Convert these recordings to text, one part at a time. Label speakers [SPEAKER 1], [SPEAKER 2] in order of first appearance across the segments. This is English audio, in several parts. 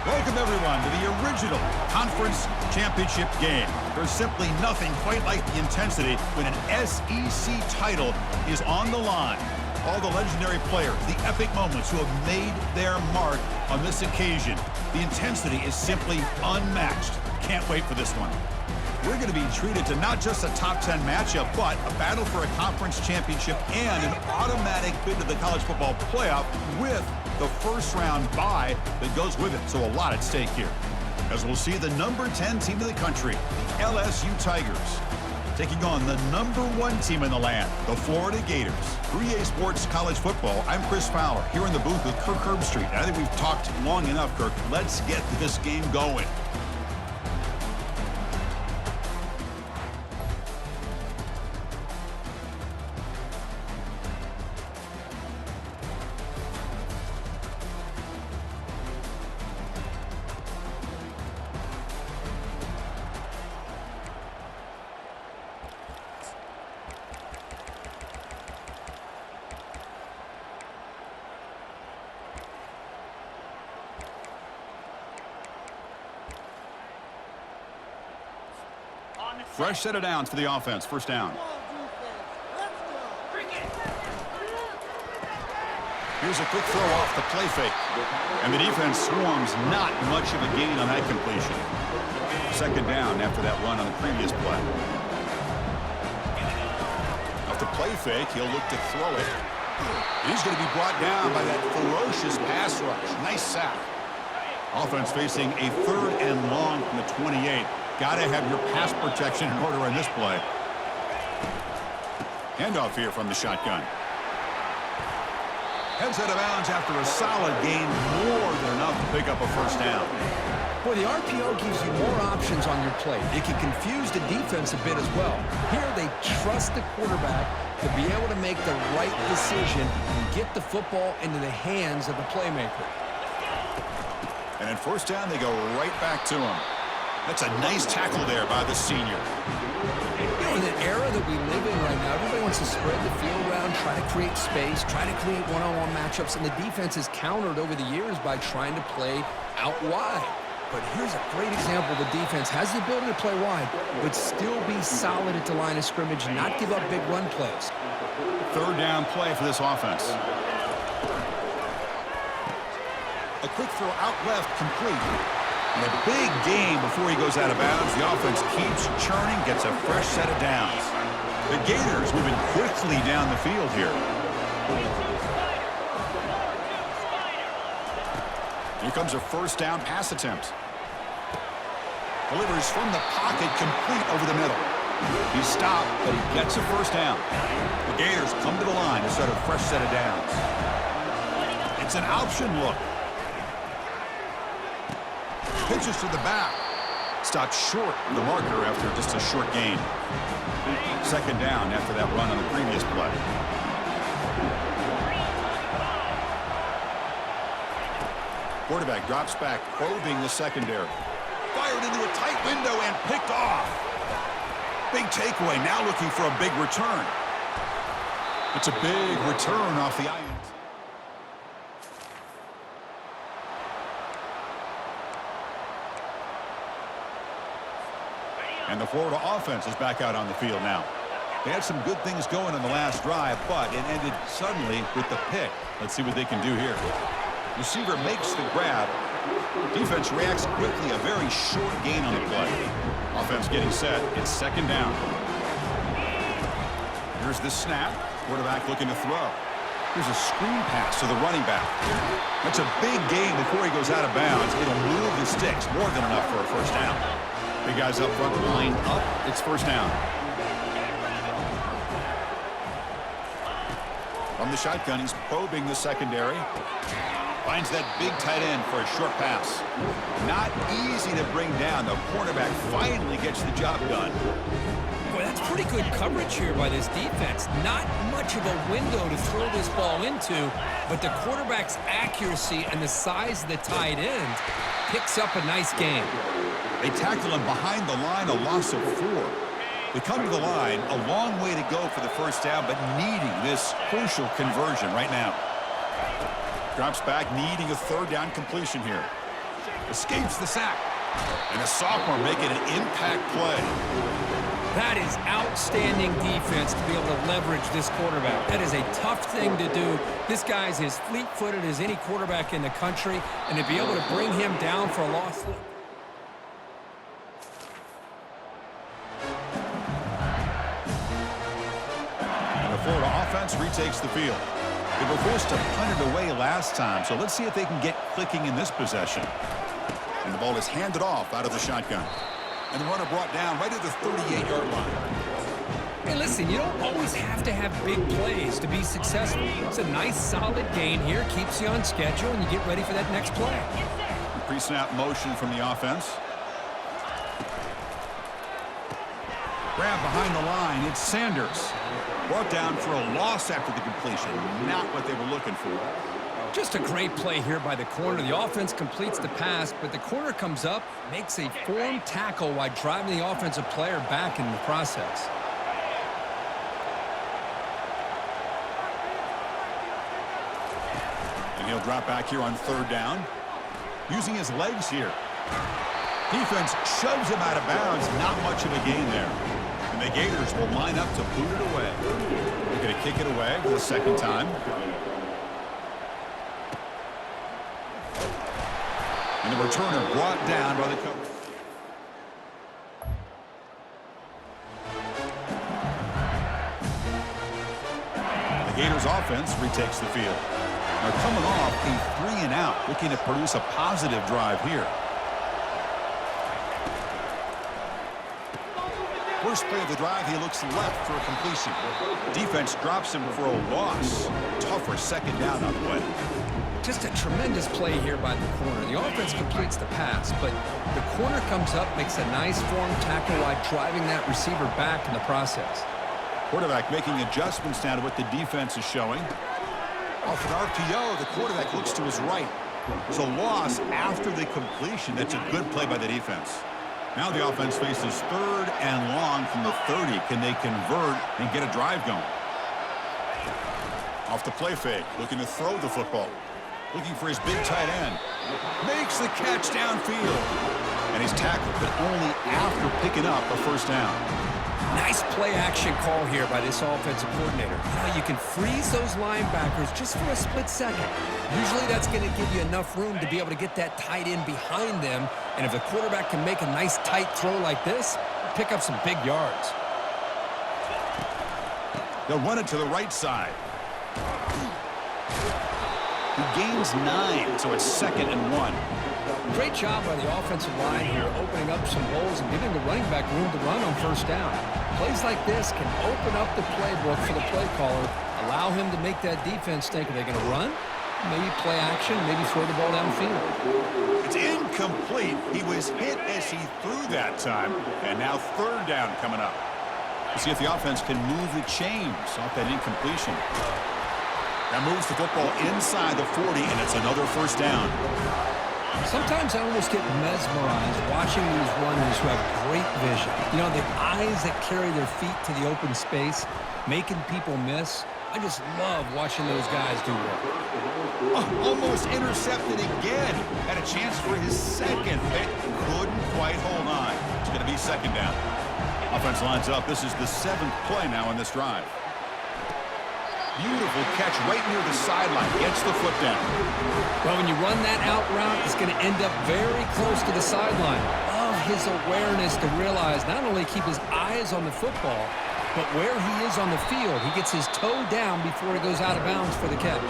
[SPEAKER 1] Welcome, everyone, to the original conference championship game. There's simply nothing quite like the intensity when an SEC title is on the line. All the legendary players, the epic moments who have made their mark on this occasion. The intensity is simply unmatched. Can't wait for this one. We're going to be treated to not just a top 10 matchup, but a battle for a conference championship and an automatic bid to the college football playoff with the first round bye that goes with it. So a lot at stake here. As we'll see the number 10 team in the country, the LSU Tigers, taking on the number 1 team in the land, the Florida Gators. 3A Sports College Football, I'm Chris Fowler, here in the booth with Kirk Herbstreit. I think we've talked long enough, Kirk. Let's get this game going. Fresh set of downs for the offense. First down. Here's a quick throw off the play fake. And the defense swarms not much of a gain on that completion. Second down after that run on the previous play. Off the play fake, he'll look to throw it. He's going to be brought down by that ferocious pass rush. Nice sack. Offense facing a 3rd and long from the 28. Got to have your pass protection in order on this play. Handoff here from the shotgun. Heads out of bounds after a solid gain, more than enough to pick up a first down.
[SPEAKER 2] Boy, the RPO gives you more options on your play. It can confuse the defense a bit as well. Here they trust the quarterback to be able to make the right decision and get the football into the hands of the playmaker.
[SPEAKER 1] And in first down, they go right back to him. That's a nice tackle there by the senior.
[SPEAKER 2] You know, in the era that we live in right now, everybody wants to spread the field around, try to create space, try to create one-on-one matchups, and the defense has countered over the years by trying to play out wide. But here's a great example. The defense has the ability to play wide, but still be solid at the line of scrimmage, not give up big run plays.
[SPEAKER 1] Third down play for this offense. A quick throw out left, complete. And a big gain before he goes out of bounds. The offense keeps churning, gets a fresh set of downs. The Gators moving quickly down the field here. Here comes a first down pass attempt. Delivers from the pocket, complete over the middle. He's stopped, but he gets a first down. The Gators come to the line to set a fresh set of downs. It's an option look. Pitches to the back. Stopped short of the marker after just a short gain. Second down after that run on the previous play. Quarterback drops back, probing the secondary. Fired into a tight window and picked off. Big takeaway, now looking for a big return. It's a big return off the iron. And the Florida offense is back out on the field now. They had some good things going on the last drive, but it ended suddenly with the pick. Let's see what they can do here. Receiver makes the grab. Defense reacts quickly. A very short gain on the play. Offense getting set. It's second down. Here's the snap. Quarterback looking to throw. Here's a screen pass to the running back. That's a big gain before he goes out of bounds. It'll move the sticks. More than enough for a first down. Big guys up front, lined up. It's first down. From the shotgun, he's probing the secondary. Finds that big tight end for a short pass. Not easy to bring down. The cornerback finally gets the job done.
[SPEAKER 2] Boy, that's pretty good coverage here by this defense. Not much of a window to throw this ball into, but the quarterback's accuracy and the size of the tight end picks up a nice gain.
[SPEAKER 1] They tackle him behind the line, a loss of 4. They come to the line, a long way to go for the first down, but needing this crucial conversion right now. Drops back, needing a third down completion here. Escapes the sack. And the sophomore making an impact play.
[SPEAKER 2] That is outstanding defense to be able to leverage this quarterback. That is a tough thing to do. This guy's as fleet-footed as any quarterback in the country, and to be able to bring him down for a loss.
[SPEAKER 1] And the Florida offense retakes the field. They were forced to punt it away last time, so let's see if they can get clicking in this possession. And the ball is handed off out of the shotgun. And the runner brought down right at the 38-yard line.
[SPEAKER 2] Hey, listen, you don't always have to have big plays to be successful. It's a nice, solid gain here. Keeps you on schedule, and you get ready for that next play.
[SPEAKER 1] Pre-snap motion from the offense. Grab behind the line. It's Sanders. Brought down for a loss after the completion. Not what they were looking for.
[SPEAKER 2] Just a great play here by the corner. The offense completes the pass, but the corner comes up, makes a form tackle while driving the offensive player back in the process.
[SPEAKER 1] And he'll drop back here on third down. Using his legs here. Defense shoves him out of bounds. Not much of a gain there. And the Gators will line up to boot it away. They're going to kick it away for the second time. And the returner brought down by the coach. The Gators offense retakes the field. Now coming off a 3-and-out, looking to produce a positive drive here. First play of the drive, he looks left for a completion. Defense drops him for a loss. Tougher second down on the way.
[SPEAKER 2] Just a tremendous play here by the corner. The offense completes the pass, but the corner comes up, makes a nice form tackle while driving that receiver back in the process.
[SPEAKER 1] Quarterback making adjustments now to what the defense is showing. Off an RPO, the quarterback looks to his right. It's a loss after the completion. That's a good play by the defense. Now the offense faces third and long from the 30. Can they convert and get a drive going? Off the play fake, looking to throw the football. Looking for his big tight end. Makes the catch downfield. And he's tackled, but only after picking up a first down.
[SPEAKER 2] Nice play action call here by this offensive coordinator. You can freeze those linebackers just for a split second. Usually that's going to give you enough room to be able to get that tight end behind them. And if the quarterback can make a nice tight throw like this, pick up some big yards.
[SPEAKER 1] They'll run it to the right side. He gains 9, so it's 2nd and 1.
[SPEAKER 2] Great job by the offensive line here, opening up some holes and giving the running back room to run on first down. Plays like this can open up the playbook for the play caller, allow him to make that defense think, are they going to run? Maybe play action, maybe throw the ball downfield.
[SPEAKER 1] It's incomplete. He was hit as he threw that time, and now third down coming up. We'll see if the offense can move the chains off that incompletion. That moves the football inside the 40, and it's another first down.
[SPEAKER 2] Sometimes I almost get mesmerized watching these runners who have great vision. You know, the eyes that carry their feet to the open space, making people miss. I just love watching those guys do work.
[SPEAKER 1] Oh, almost intercepted again. Had a chance for his second, but couldn't quite hold on. It's going to be second down. Offense lines up. This is the 7th play now in this drive. Beautiful catch right near the sideline. Gets the foot down.
[SPEAKER 2] Well, when you run that out route, it's going to end up very close to the sideline. Love his awareness to realize not only keep his eyes on the football, but where he is on the field. He gets his toe down before he goes out of bounds for the catch.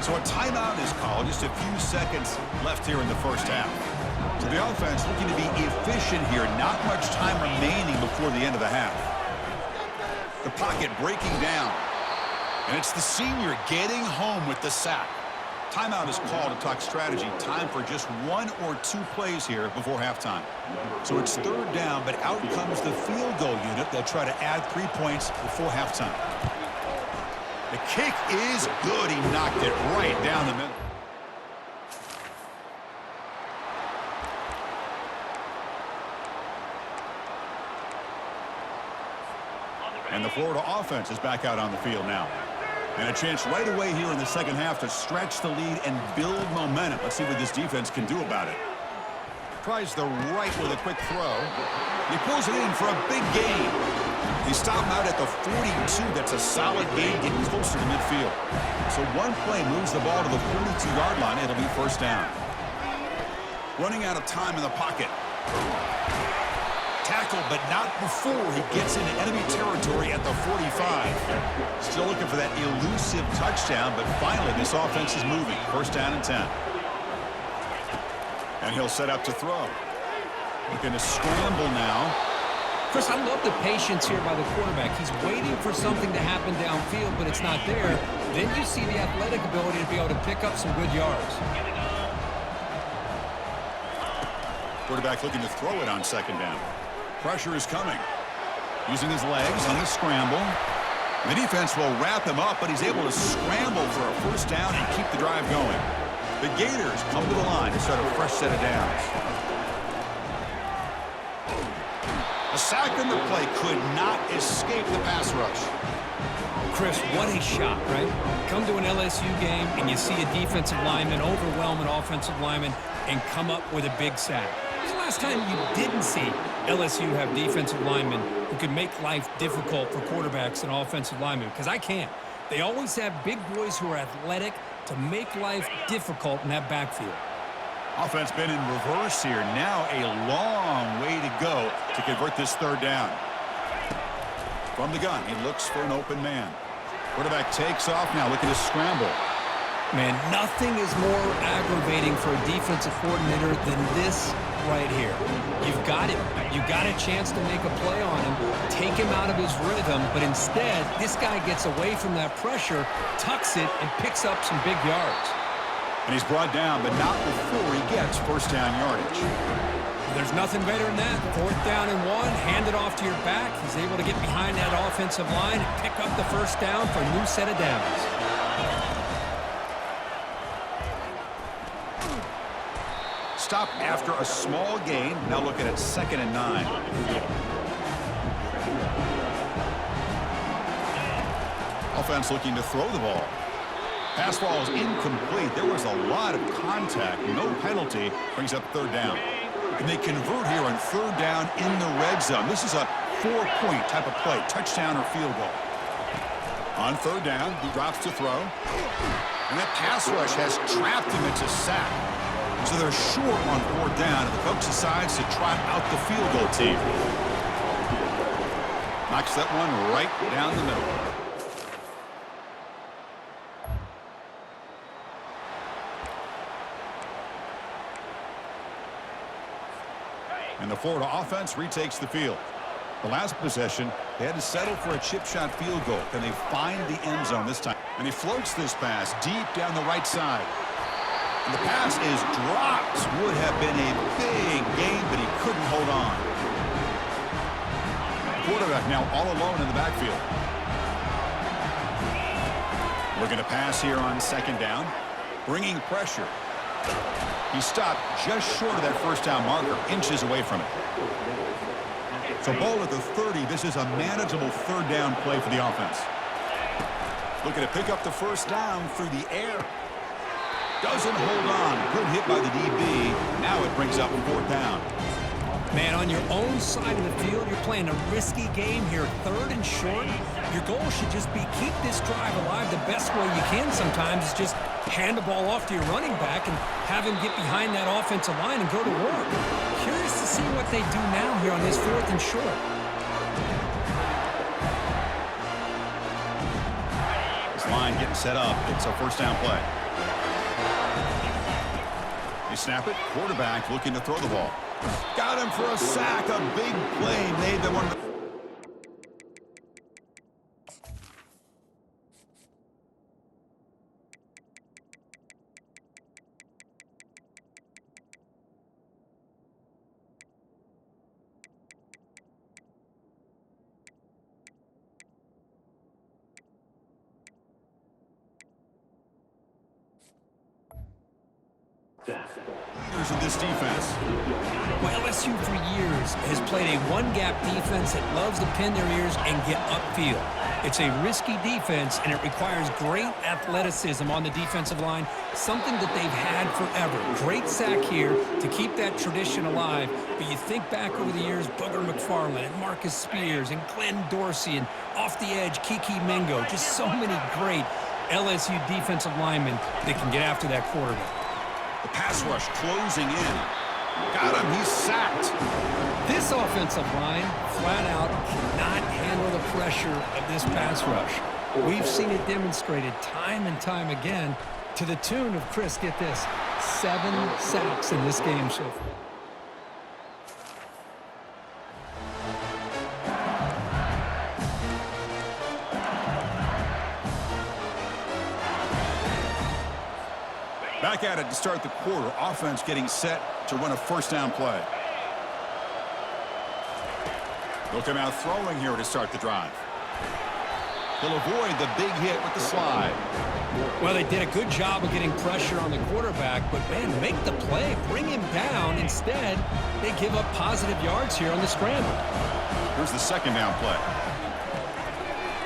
[SPEAKER 1] So a timeout is called. Just a few seconds left here in the first half. So the offense looking to be efficient here. Not much time remaining before the end of the half. The pocket breaking down. And it's the senior getting home with the sack. Timeout is called to talk strategy. Time for just 1 or 2 plays here before halftime. So it's third down, but out comes the field goal unit. They'll try to add 3 points before halftime. The kick is good. He knocked it right down the middle. And the Florida offense is back out on the field now. And a chance right away here in the second half to stretch the lead and build momentum. Let's see what this defense can do about it. Tries the right with a quick throw. He pulls it in for a big gain. They stop him out at the 42. That's a solid gain, getting closer to midfield. So one play moves the ball to the 42-yard line. It'll be first down. Running out of time in the pocket. Tackle, but not before he gets into enemy territory at the 45. Still looking for that elusive touchdown, but finally this offense is moving. First down and 10. And he'll set up to throw. Looking to scramble now.
[SPEAKER 2] Chris, I love the patience here by the quarterback. He's waiting for something to happen downfield, but it's not there. Then you see the athletic ability to be able to pick up some good yards.
[SPEAKER 1] Quarterback looking to throw it on second down. Pressure is coming. Using his legs on the scramble. The defense will wrap him up, but he's able to scramble for a first down and keep the drive going. The Gators come to the line to start a fresh set of downs. A sack in the play could not escape the pass rush.
[SPEAKER 2] Chris, what a shot, right? Come to an LSU game and you see a defensive lineman overwhelm an offensive lineman and come up with a big sack. When's the last time you didn't see LSU have defensive linemen who could make life difficult for quarterbacks and offensive linemen? Because I can't. They always have big boys who are athletic to make life difficult in that backfield.
[SPEAKER 1] Offense been in reverse here. Now a long way to go to convert this third down. From the gun, he looks for an open man. Quarterback takes off now, looking to scramble.
[SPEAKER 2] Man, nothing is more aggravating for a defensive coordinator than this right here. You've got it. You got a chance to make a play on him, take him out of his rhythm, but instead, this guy gets away from that pressure, tucks it, and picks up some big yards.
[SPEAKER 1] And he's brought down, but not before he gets first down yardage.
[SPEAKER 2] There's nothing better than that. Fourth down and 1, hand it off to your back. He's able to get behind that offensive line and pick up the first down for a new set of downs.
[SPEAKER 1] Stop after a small gain. Now looking at 2nd and 9. Offense looking to throw the ball. Pass ball is incomplete. There was a lot of contact. No penalty. Brings up third down. And they convert here on third down in the red zone. This is a 4-point type of play. Touchdown or field goal. On third down, he drops to throw. And that pass rush has trapped him into sack. So they're short on fourth down, and the coach decides to trot out the field goal team. Knocks that one right down the middle. And the Florida offense retakes the field. The last possession, they had to settle for a chip shot field goal. Can they find the end zone this time? And he floats this pass deep down the right side. And the pass is dropped. Would have been a big gain, but he couldn't hold on. The quarterback now all alone in the backfield. Looking to pass here on second down. Bringing pressure. He stopped just short of that first down marker, inches away from it. So ball at the 30. This is a manageable third down play for the offense. Looking to pick up the first down through the air. Doesn't hold on. Good hit by the DB. Now it brings up fourth down.
[SPEAKER 2] Man, on your own side of the field, you're playing a risky game here. Third and short. Your goal should just be keep this drive alive. The best way you can sometimes is just hand the ball off to your running back and have him get behind that offensive line and go to work. Curious to see what they do now here on this fourth and short.
[SPEAKER 1] This line getting set up. It's a first down play. They snap it. Quarterback looking to throw the ball. Got him for a sack. A big play made them one of the... leaders of this defense.
[SPEAKER 2] Well, LSU for years has played a one-gap defense that loves to pin their ears and get upfield. It's a risky defense, and it requires great athleticism on the defensive line, something that they've had forever. Great sack here to keep that tradition alive, but you think back over the years, Booger McFarland and Marcus Spears and Glenn Dorsey and off the edge, Kiki Mingo, just so many great LSU defensive linemen that can get after that quarterback.
[SPEAKER 1] The pass rush closing in. Got him. He's sacked.
[SPEAKER 2] This offensive line, flat out, cannot handle the pressure of this pass rush. We've seen it demonstrated time and time again to the tune of, Chris, get this, 7 sacks in this game so far.
[SPEAKER 1] Back at it to start the quarter. Offense getting set to run a first down play. They'll come out throwing here to start the drive. He'll avoid the big hit with the slide.
[SPEAKER 2] Well, they did a good job of getting pressure on the quarterback, but, man, make the play. Bring him down. Instead, they give up positive yards here on the scramble.
[SPEAKER 1] Here's the second down play.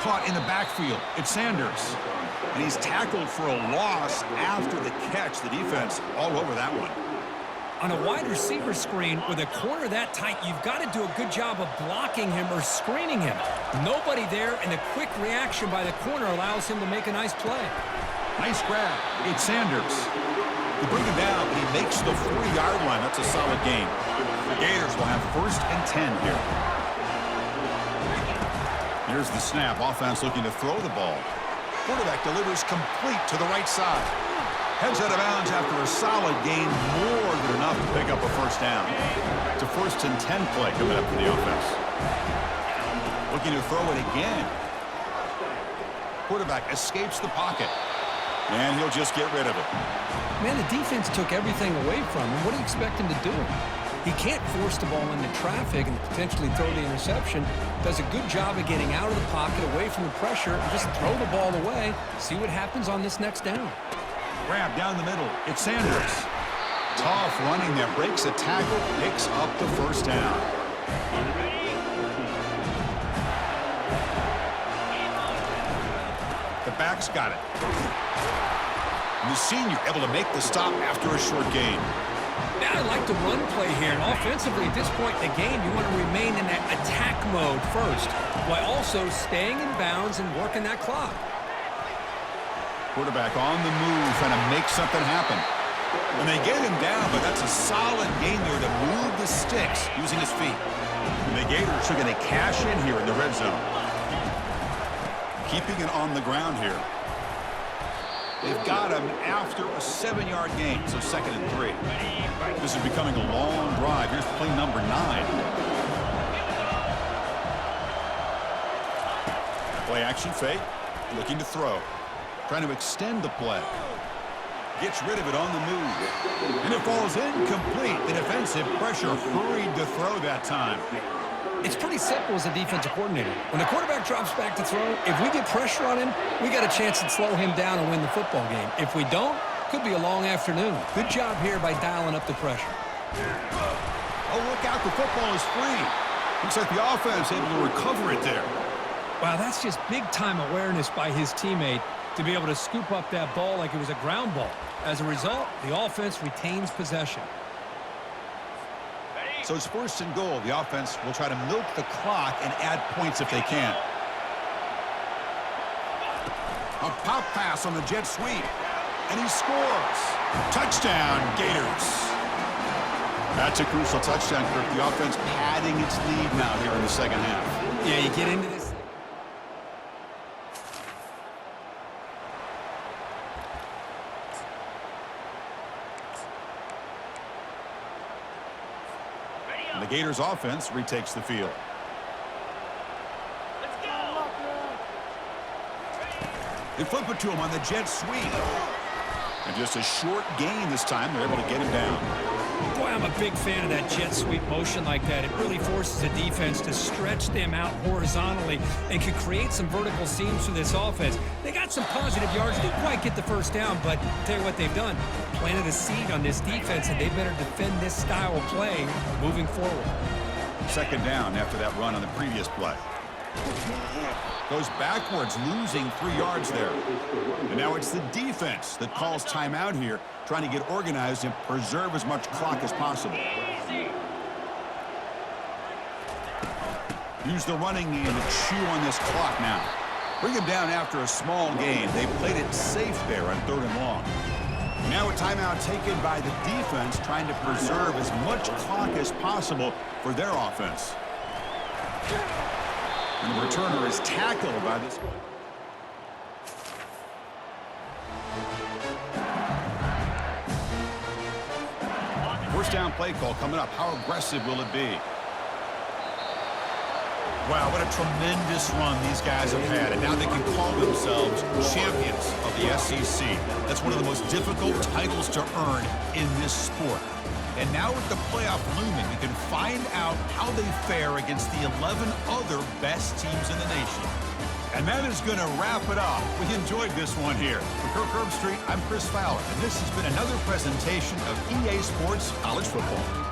[SPEAKER 1] Caught in the backfield. It's Sanders. And he's tackled for a loss after the catch. The defense all over that one.
[SPEAKER 2] On a wide receiver screen with a corner that tight, you've got to do a good job of blocking him or screening him. Nobody there, and a quick reaction by the corner allows him to make a nice play.
[SPEAKER 1] Nice grab. It's Sanders. They bring him down, but he makes the 40-yard line. That's a solid gain. The Gators will have 1st and 10 here. Here's the snap. Offense looking to throw the ball. Quarterback delivers complete to the right side. Heads out of bounds after a solid gain, more than enough to pick up a first down. It's a 1st and 10 play coming up for the offense. Looking to throw it again. Quarterback escapes the pocket. And he'll just get rid of it.
[SPEAKER 2] Man, the defense took everything away from him. What do you expect him to do? He can't force the ball into traffic and potentially throw the interception. Does a good job of getting out of the pocket, away from the pressure, and just throw the ball away. See what happens on this next down.
[SPEAKER 1] Grab down the middle. It's Sanders. Tough running there. Breaks a tackle. Picks up the first down. The back's got it. And the senior able to make the stop after a short gain.
[SPEAKER 2] Now I like the run play here. And offensively, at this point in the game, you want to remain in that attack mode first, while also staying in bounds and working that clock.
[SPEAKER 1] Quarterback on the move, trying to make something happen. And they get him down, but that's a solid gain there to move the sticks using his feet. And the Gators are going to cash in here in the red zone. Keeping it on the ground here. They've got him after a 7-yard gain, so 2nd and 3. This is becoming a long drive. Here's play number 9. Play action fake, looking to throw. Trying to extend the play. Gets rid of it on the move. And it falls incomplete. The defensive pressure hurried to throw that time.
[SPEAKER 2] It's pretty simple as a defensive coordinator. When the quarterback drops back to throw, if we get pressure on him, we got a chance to slow him down and win the football game. If we don't, could be a long afternoon. Good job here by dialing up the pressure.
[SPEAKER 1] Oh, look out. The football is free. Looks like the offense able to recover it there.
[SPEAKER 2] Wow, that's just big-time awareness by his teammate to be able to scoop up that ball like it was a ground ball. As a result, the offense retains possession.
[SPEAKER 1] So it's 1st and goal. The offense will try to milk the clock and add points if they can. A pop pass on the jet sweep. And he scores. Touchdown, Gators. That's a crucial touchdown, Kirk. The offense padding its lead now here in the second half.
[SPEAKER 2] Yeah, you get into this.
[SPEAKER 1] And the Gators offense retakes the field.
[SPEAKER 3] Let's go.
[SPEAKER 1] They flip it to him on the jet sweep. And just a short gain this time. They're able to get him down.
[SPEAKER 3] Boy, I'm a big fan of that jet sweep motion like that. It really forces the defense to stretch them out horizontally and can create some vertical seams for this offense. They got some positive yards. Didn't quite get the first down, but I'll tell you what they've done. Planted a seed on this defense, and they better defend this style of play moving forward.
[SPEAKER 1] Second down after that run on the previous play. Goes backwards, losing 3 yards there. And now it's the defense that calls timeout here, trying to get organized and preserve as much clock as possible. Use the running game to chew on this clock now. Bring him down after a small gain. They played it safe there on 3rd and long. Now a timeout taken by the defense, trying to preserve as much clock as possible for their offense. And the returner is tackled by this. First down play call coming up. How aggressive will it be? Wow, what a tremendous run these guys have had. And now they can call themselves champions of the SEC. That's one of the most difficult titles to earn in this sport. And now with the playoff looming, we can find out how they fare against the 11 other best teams in the nation. And that is going to wrap it up. We enjoyed this one here. For Kirk Herbstreit, I'm Chris Fowler, and this has been another presentation of EA Sports College Football.